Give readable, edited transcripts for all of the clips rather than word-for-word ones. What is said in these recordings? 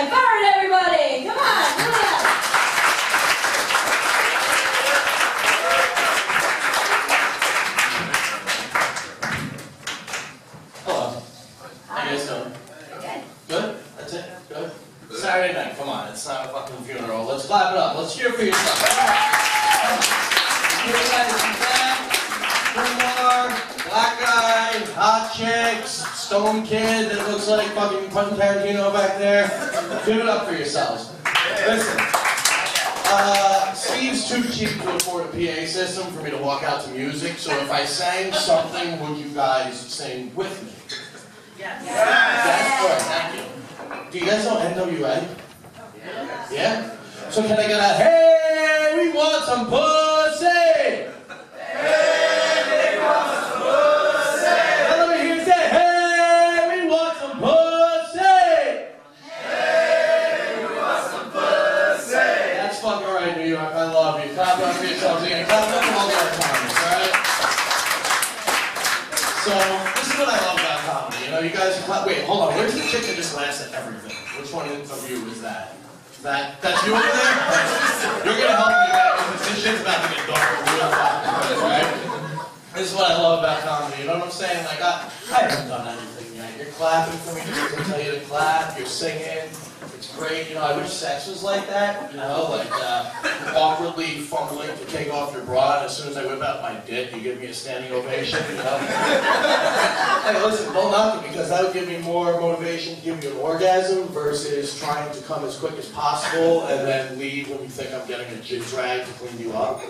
by BUrd, everybody! Come on, hurry up! Hello. How you guys doing? Good. Good? That's it? Good? Saturday night, come on, it's not a fucking funeral. Let's clap it up. Let's cheer for yourself. Give you guys some black guy, hot chicks, stone kid that looks like fucking Quentin Tarantino back there. Give it up for yourselves. Listen, Steve's too cheap to afford a PA system for me to walk out to music, so if I sang something, would you guys sing with me? Yes. Yes? All right, thank you. Do you guys know NWA? Yeah? So can I get a, hey, we want some pussy! Hey, we want some pussy! Now let me hear you say, hey, we want some pussy! Hey, we want some pussy! That's fucking right, New York. I love you. Clap it up for yourselves again. Clap it up for all the other comments, alright? So, this is what I love about comedy. You know, you guys are wait, hold on. Where's the chick that just laughs at everything? Which one of you is that? That's you over there? You're gonna help me out because this shit's about to get dark real fast, right? This is what I love about comedy. You know what I'm saying? Like, I haven't done anything yet. You're clapping for me just to tell you to clap. You're singing. It's great. You know, I wish sex was like that. You know, like awkwardly fumbling to take off your bra, and as soon as I whip out my dick, you give me a standing ovation. You know. Hey, listen, don't knock it because that would give me more motivation to give you an orgasm versus trying to come as quick as possible and then leave when you think I'm getting a jizz rag to clean you up.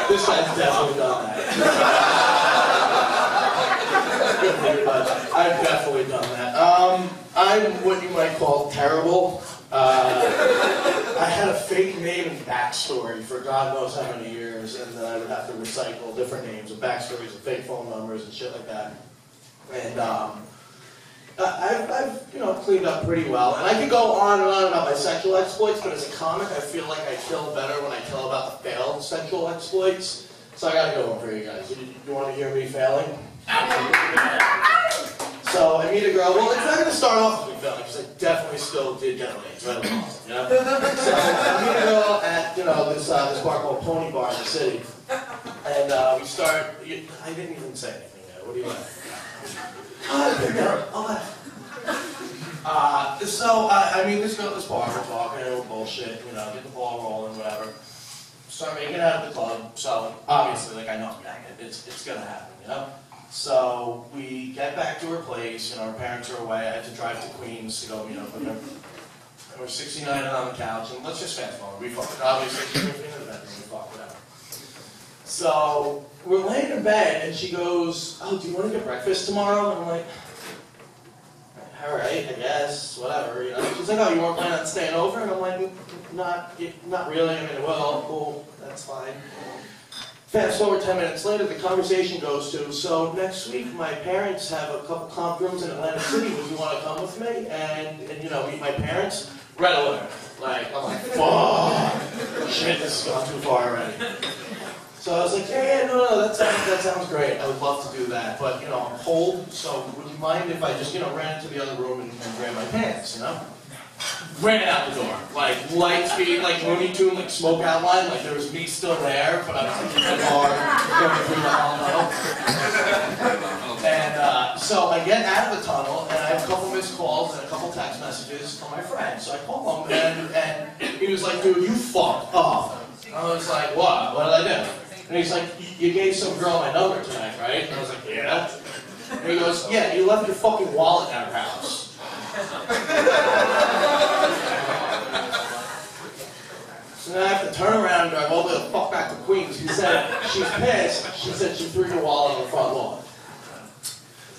This guy's definitely done that. I've definitely done that. I'm what you might call terrible. I had a fake name and backstory for God knows how many years, and then I would have to recycle different names and backstories and fake phone numbers and shit like that. And I've you know, cleaned up pretty well. And I could go on and on about my sexual exploits, but as a comic, I feel like I kill better when I tell about the failed sexual exploits. So I got a good one for you guys. You want to hear me failing? So I meet a girl. Well, it's not going to start off with me failing because I definitely still did get laid. Right along, you know? So I meet a girl at this bar called Pony Bar in the city, and we start. I didn't even say anything there. What do you like? So I meet this girl at this bar. We're talking, we're bullshit. You know, get the ball rolling, whatever. Start making it out of the club. So obviously, like I know I'm getting it. It's gonna happen, you know. So we get back to her place, you know, her parents are away, I had to drive to Queens to go meet up with her. And we're 69 on the couch, and let's just fast forward, we fucked. Obviously, she's in the bedroom, we fucked, whatever. So, we're laying in bed, and she goes, oh, do you want to get breakfast tomorrow? And I'm like, alright, I guess, whatever, you know. She's like, oh, you weren't planning on staying over? And I'm like, not really, I mean, well, cool, that's fine. Fast forward 10 minutes later, the conversation goes to, so next week my parents have a couple comp rooms in Atlantic City. Would you want to come with me and you know, meet my parents? Right away. Like, I'm like, fuck. Shit, this has gone too far already. So I was like, yeah, no, that sounds great. I would love to do that. But, you know, I'm cold, so would you mind if I just, you know, ran into the other room and grabbed my pants, you know? Ran out the door, like light speed, like Looney Tune, like smoke outline, like there was me still there, but I was in the car, going through the hollow. And so I get out of the tunnel, and I have a couple missed calls and a couple text messages from my friend. So I call him, and he was like, dude, you fucked up. I was like, what? What did I do? And he's like, you gave some girl my number tonight, right? And I was like, yeah. And he goes, yeah, you left your fucking wallet at her house. So now I have to turn around and drive all the fuck back to Queens. He said, she's pissed. She said she threw your wallet on the front lawn.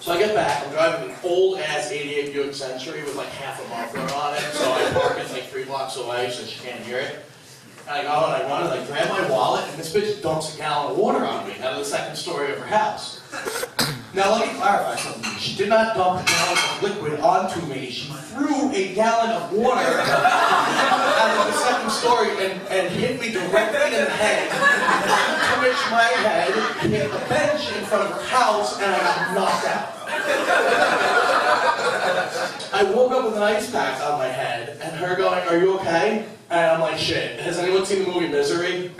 So I get back, I'm driving an old-ass 88 Buick Century with like half a muffler on it, so I park it like 3 blocks away so she can't hear it. And I go and I run and I grab my wallet, and this bitch dumps a gallon of water on me out of the second story of her house. Now let me clarify something. She did not dump a gallon of liquid onto me. She threw a gallon of water out of the second story and hit me directly in the head. To which my head hit the bench in front of her house and I got knocked out. an ice pack on my head, and her going, "Are you okay?" And I'm like, "Shit, has anyone seen the movie Misery?"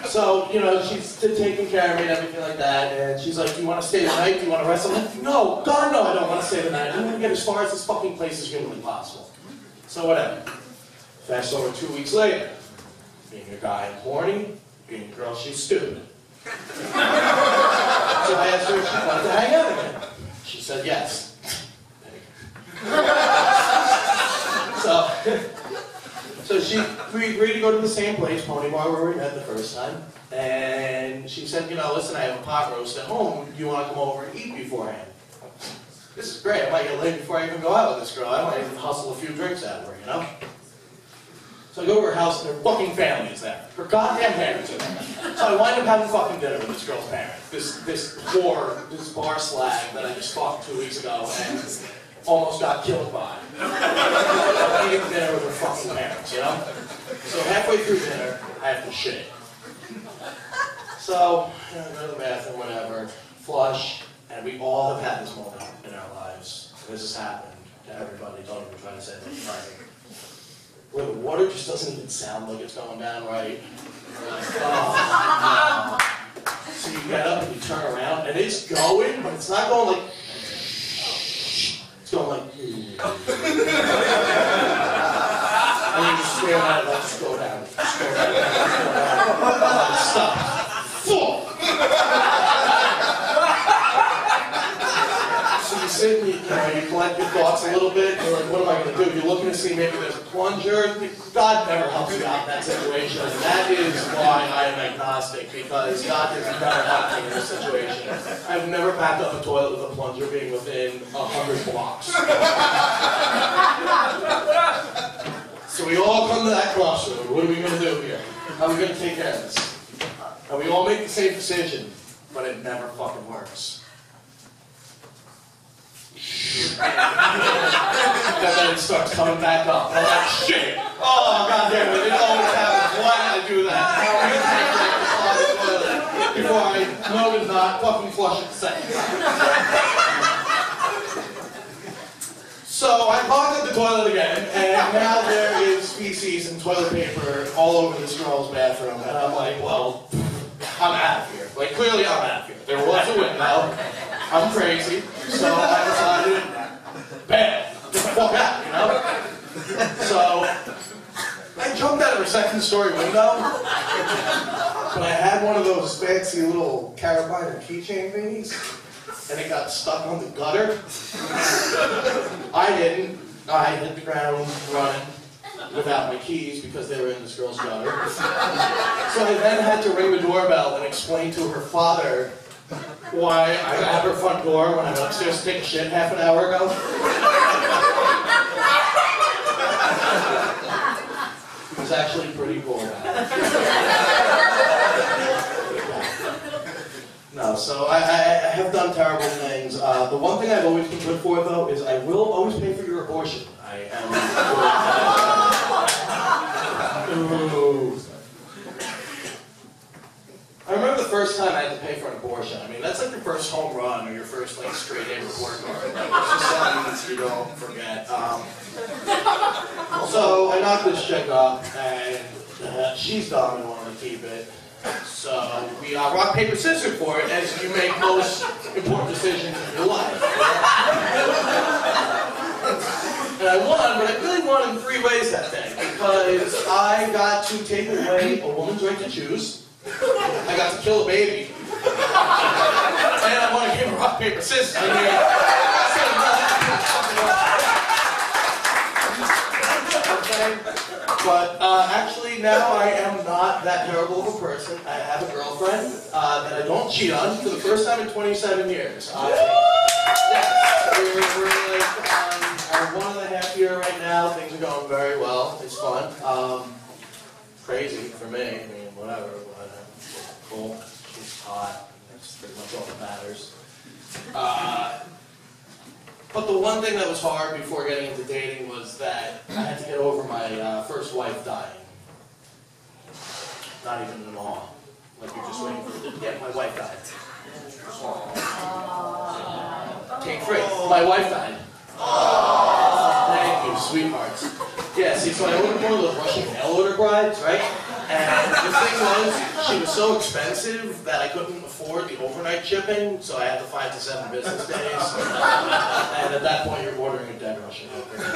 So, you know, she's taking care of me and everything like that, and she's like, "Do you want to stay the night? Do you want to rest?" I'm like, "No, God, no, I don't want to stay the night. I want to get as far as this fucking place is humanly possible." So whatever. Fast forward 2 weeks later. Being a guy, I'm horny. Being a girl, she's stupid. So I asked her if she wanted to hang out again. She said yes. So we agreed to go to the same place, Pony Bar, where we met the first time. And she said, "You know, listen, I have a pot roast at home. Do you want to come over and eat beforehand?" This is great. I might get laid before I even go out with this girl. I might even hustle a few drinks out of her, you know? So I go to her house and her fucking family is there. Her goddamn parents are there. So I wind up having fucking dinner with this girl's parents. This bar slag that I just fucked 2 weeks ago and almost got killed by. Eating dinner with her fucking parents, you know? So halfway through dinner, I have to shit. So, you know, go to the bathroom, whatever, flush, and we all have had this moment in our lives. This has happened to everybody, don't even try to say it's right. Where the water just doesn't even sound like it's going down right. You're like, oh, no. So you get up and you turn around, and it's going, but it's not going like, it's going like, and you just stare at it like, just go down, just go down, just go down. Stop. Fuck! So you sit and you collect your thoughts a little bit, and you're like, what am I going to do? You're looking to see maybe there's a plunger. God never helps you out in that situation, and that is why I am agnostic, because God has never helped me in this situation. I've never backed up a toilet with a plunger being within 100 blocks. So we all come to that crossroad. What are we going to do here? How are we going to take care of this? And we all make the same decision, but it never fucking works. And then it starts coming back up. And I'm like, shit! Oh, God damn it, it always happens. Why did I do that? How am I going to take before I know to not fucking flush it the second time? So I clogged up the toilet again, and now there is feces and toilet paper all over this girl's bathroom. And I'm like, well, I'm out of here. Like, clearly I'm out of here. There was a window. I'm crazy. So I decided, bam, get the fuck out, you know? So I jumped out of a second story window, but I had one of those fancy little Carolina keychain thingies, and it got stuck on the gutter. I didn't. I hit the ground running without my keys because they were in this girl's gutter. So I then had to ring the doorbell and explain to her father why I at her front door when I went upstairs to take a shit half an hour ago. It was actually pretty cool. No, so I have done terrible things. The one thing I've always been good for, though, is I will always pay for your abortion. I am. Ooh. I remember the first time I had to pay for an abortion. I mean, that's like your first home run or your first like straight A report card. Like, it's just something you don't forget. So I knocked this chick up, and she's dumb and wanted to keep it. So we rock, paper, scissors for it, as you make most important decisions in your life. And I won, but I really won in 3 ways that day, because I got to take away a woman's right to choose. I got to kill a baby. And I want to give a rock, paper, scissors. I mean, okay. But actually now I am not that terrible of a person. I have a girlfriend that I don't cheat on for the first time in 27 years. Yes, we're like our 1.5 year right now. Things are going very well. It's fun. Crazy for me. I mean, whatever. Cool. She's hot. That's pretty much all that matters. But the one thing that was hard before getting into dating was that I had to get over my first wife dying. Not even an awe. Like you're just waiting for it. Yeah, my wife died. Take 3. My wife died. Thank you, sweethearts. Yeah, see, so I ordered one of those Russian mail order brides, right? And the thing was, she was so expensive that I couldn't afford the overnight shipping, so I had the 5 to 7 business days. And at that point, you're ordering a dead Russian hooker. To be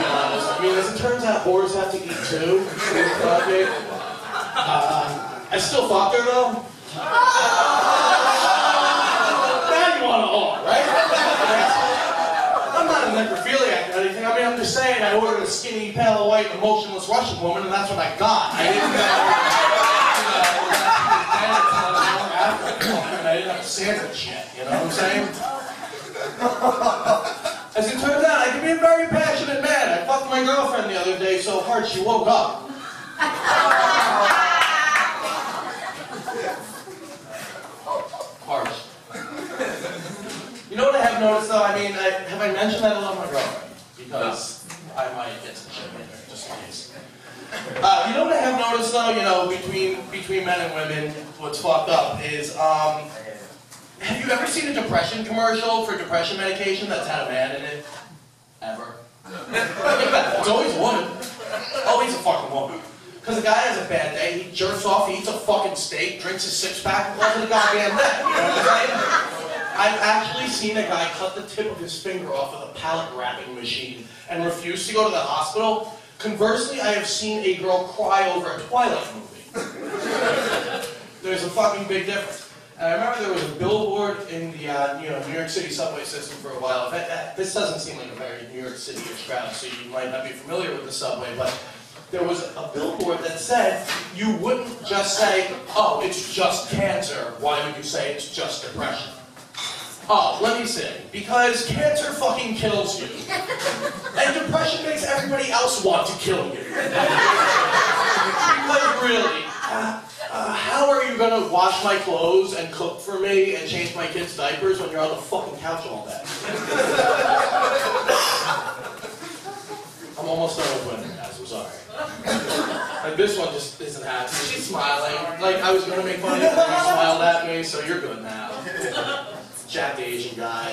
honest, I mean, as it turns out, whores have to eat too. I still fucked her though. Now you want to whore, right? I'm not a necrophiliac or anything. I mean, I'm just saying I ordered a skinny, pale, white, emotionless Russian woman, and that's what I got. I didn't I didn't have a sandwich yet, you know what I'm saying? As it turns out, I can be a very passionate man. I fucked my girlfriend the other day so hard she woke up. Harsh. You know what I have noticed though? I mean, have I mentioned that I love my girlfriend? Because I might get some shit later, just in case. You know what I have noticed though, you know, between men and women, what's fucked up is, have you ever seen a depression commercial for depression medication that's had a man in it? Ever? It's always a woman. Always a fucking woman. Because a guy has a bad day, he jerks off, he eats a fucking steak, drinks a 6-pack, and calls it a goddamn day. You know what I'm saying? I've actually seen a guy cut the tip of his finger off with a pallet wrapping machine and refuse to go to the hospital. Conversely, I have seen a girl cry over a Twilight movie. There's a fucking big difference. And I remember there was a billboard in the New York City subway system for a while. This doesn't seem like a very New York City-ish crowd, so you might not be familiar with the subway, but there was a billboard that said you wouldn't just say, oh, it's just cancer. Why would you say it's just depression? Oh, let me say, because cancer fucking kills you. And depression makes everybody else want to kill you. Because really, how are you gonna wash my clothes and cook for me and change my kids' diapers when you're on the fucking couch all day? I'm almost done with women, guys, I'm sorry. Like, this one just isn't happy. She's smiling. Like, I was gonna make fun of you, but you smiled at me, so you're good now. Jack the Asian guy.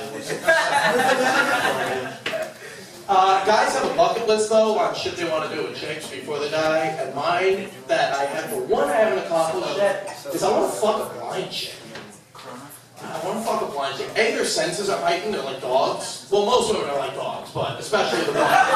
Guys have a bucket list, though, on shit they want to do with chicks before they die, and mine, that I haven't accomplished yet, is I want to fuck a blind chick. I want to fuck a blind chick. A, their senses are heightened, they're like dogs. Well, most women are like dogs, but especially the blind.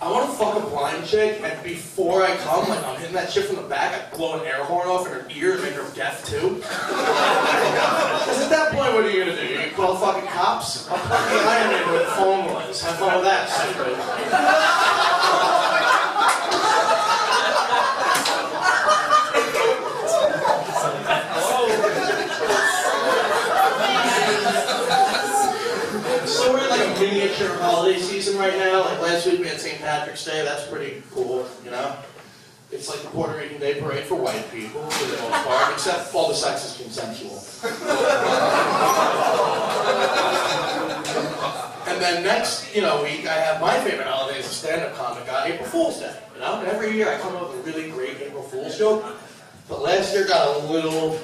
I want to fuck a blind chick, and before I come, like I'm hitting that chick from the back, I blow an air horn off in her ear and make her deaf too. Because at that point, what are you gonna do? You gonna call fucking cops? I'll plug the iron in where the phone was. Have fun with that, stupid. So we're in like a miniature holiday season right now. Like last week we had St. Patrick's Day. That's pretty cool, you know? It's like the Puerto Rican Day Parade for white people, for the most part, except all the sex is consensual. And then next, week, I have my favorite holiday as a stand-up comic, April Fool's Day. And every year I come up with a really great April Fool's joke, but last year got a little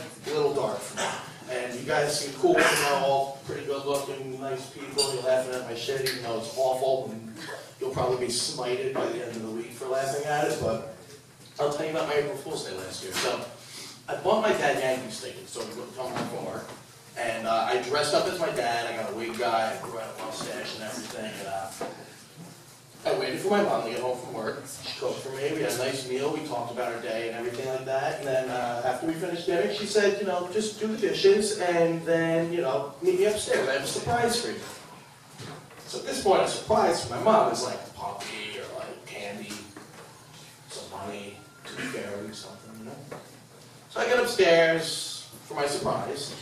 dark for me. And you guys seem cool, all pretty good-looking, nice people. You're laughing at my shit, even though it's awful, and you'll probably be smited by the end of the week for laughing at it, but I'll tell you about my April Fool's Day last year. So, I bought my dad Yankees tickets so he wouldn't come home from work. And I dressed up as my dad. I got a wig guy, I grew out a mustache and everything. And I waited for my mom to get home from work. She cooked for me. We had a nice meal. We talked about her day and everything like that. And then after we finished dinner, she said, just do the dishes and then, meet me upstairs. I have a surprise for you. So at this point, a surprise for my mom is like a puppy or like candy, some money, tooth fairy, something, So I get upstairs for my surprise.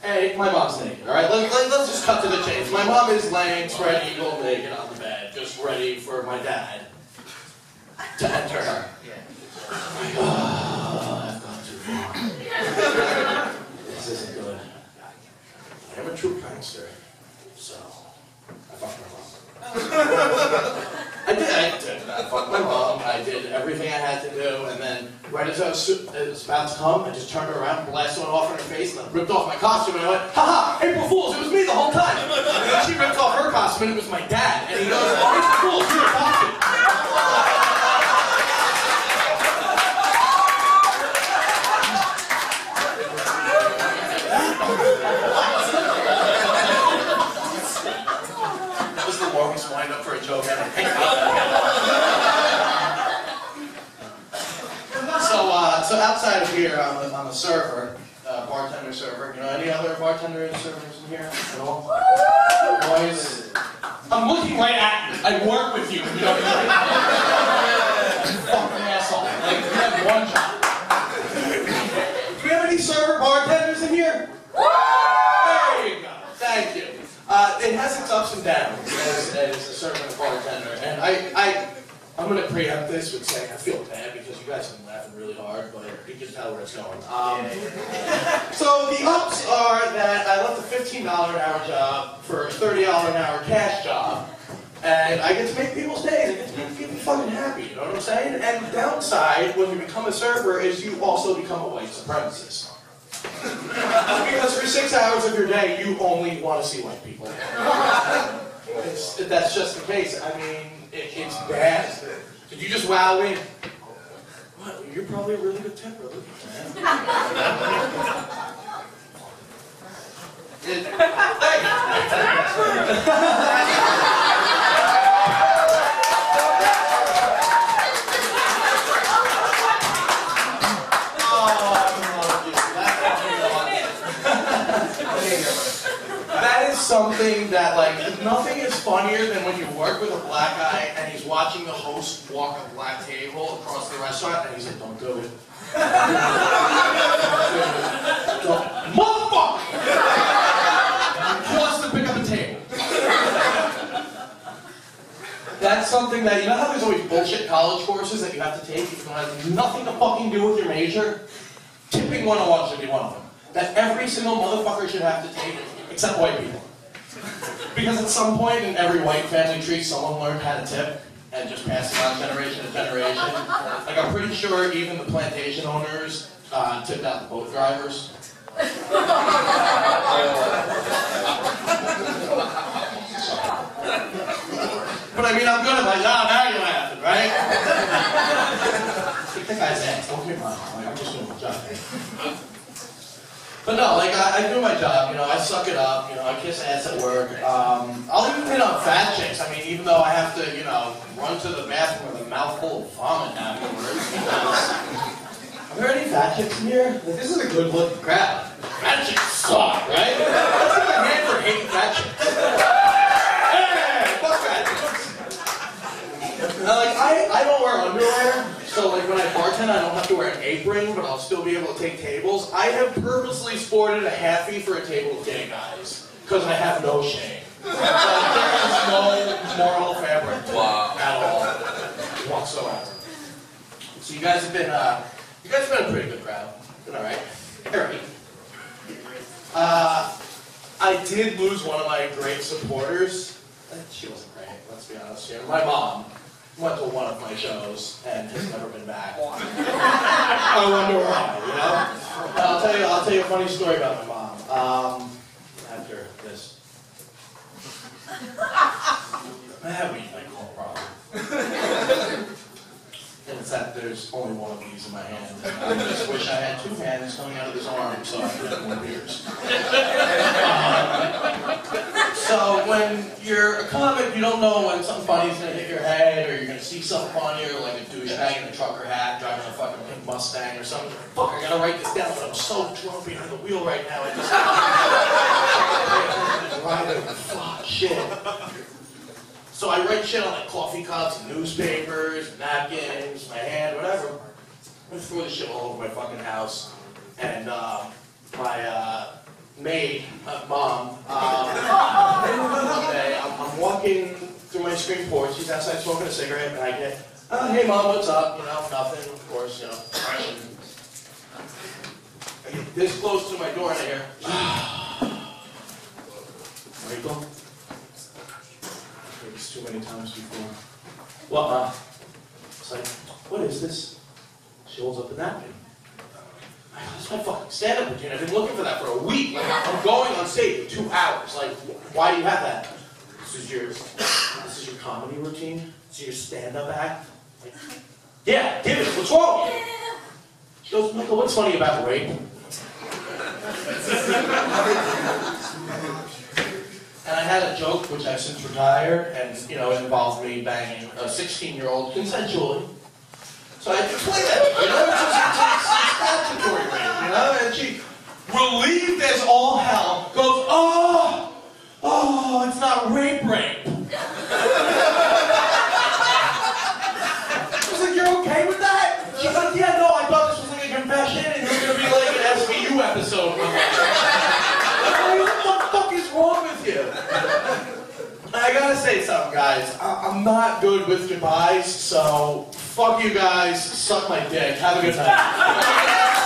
Hey, my mom's naked, all right? Let's just cut to the chase. My mom is laying spread eagle naked on the bed, just ready for my dad to enter her. I'm like, oh, I've gone too far. This isn't good. I am a true prankster, so I fucked my mom. I did. I fucked my mom. I did everything I had to do, and then Right as I was about to come, I just turned her around, blasted one off in her face, and then ripped off my costume, and I went, haha, April Fools, it was me the whole time. And then she ripped off her costume, and it was my dad. And he goes, April Fools, you're a costume. That was the longest wind-up for a joke ever. So outside of here, I'm a server, bartender server. You know, any other bartender servers in here at all? Boys? I'm looking right at you. I work with you. You know, fucking asshole. Like, you have one job. Do we have any server bartenders in here? There you go. Thank you. It has its ups and downs as a server and a bartender, and I'm going to preempt this with saying I feel bad because you guys have been laughing really hard, but you can tell where it's going. So the ups are that I left a $15 an hour job for a $30 an hour cash job, and I get to make people's days. I get to make people fucking happy, you know what I'm saying? And the downside when you become a server is you also become a white supremacist. Because for 6 hours of your day, you only want to see white people. That's just the case. I mean, it's bad. Did you just wow me? What? You're probably a really good tipper. That is something that, like, nothing is funnier than when you work with a black guy and he's watching the host walk a black table across the restaurant and he's like, don't do it. Don't. Motherfucker! He wants to pick up a table. That's something that, you know how there's always bullshit college courses that you have to take if you have nothing to fucking do with your major? Tipping 101 should be one of them. That every single motherfucker should have to take it, except white people. Because at some point in every white family tree, someone learned how to tip and just passed it on generation to generation. Like, I'm pretty sure even the plantation owners tipped out the boat drivers. But I mean, I'm good at my job, now you're laughing, right? Kick the guy's ass, don't get mine. I'm just doing my job. But no, like, I do my job, you know, I suck it up, you know, I kiss ass at work. I'll even hit on fat chicks. I mean, even though I have to, you know, run to the bathroom with a mouthful of vomit afterwards. Are there any fat chicks in here? Like, this is a good looking crowd. Fat chicks suck, right? Let's give a hand for hating fat chicks. Hey, fuck fat chicks. Like, I don't wear underwear. So, like, when I bartend, I don't have to wear an apron, but I'll still be able to take tables. I have purposely sported a halfie for a table of gay guys, because I have no shame. There is no moral fabric at all, whatsoever. So you guys have been a pretty good crowd. Been all right. Harry. I did lose one of my great supporters. She wasn't great, let's be honest here. My mom went to one of my shows and has never been back. I wonder why, you know? I'll tell you a funny story about my mom. After this. I have weed alcohol problem. And it's that there's only one of these in my hand. I just wish I had two hands coming out of this arm so I could have more beers. So when you're a comic, you don't know when something funny is going to hit your head, or you're going to see something funny, or like a douchebag in a trucker hat driving a fucking pink Mustang or something. Fuck, I gotta write this down, but I'm so drunk behind the wheel right now. I just driving. Fuck, shit. So I write shit on like coffee cups, and newspapers, napkins, my hand, whatever. I throw this shit all over my fucking house, and my maid, mom, one day, I'm walking through my screen porch, she's outside smoking a cigarette, and I get, hey mom, what's up? You know, nothing, of course, you know. I get this close to my door and I hear, Michael? I've heard this too many times before. What, Ma? It's like, what is this? She She holds up the napkin. That's my fucking stand-up routine. I've been looking for that for a week. Like, I'm going on stage for 2 hours. Like, why do you have that? This is your comedy routine? This is your stand-up act? Like, yeah, give it. What's wrong? She goes, Michael, what's funny about rape? And I had a joke, which I've since retired, and, you know, it involved me banging a 16-year-old consensually. So I explained that, you know, it's statutory rape, you know, and she, relieved as all hell, goes, oh, it's not rape. I was like, you're okay with that? She's like, yeah, no, I thought this was like a confession, and it was going to be like an SVU episode. I'm like, what the fuck is wrong with you? I gotta say something, guys. I'm not good with goodbyes, so fuck you guys, suck my dick. Have a good night.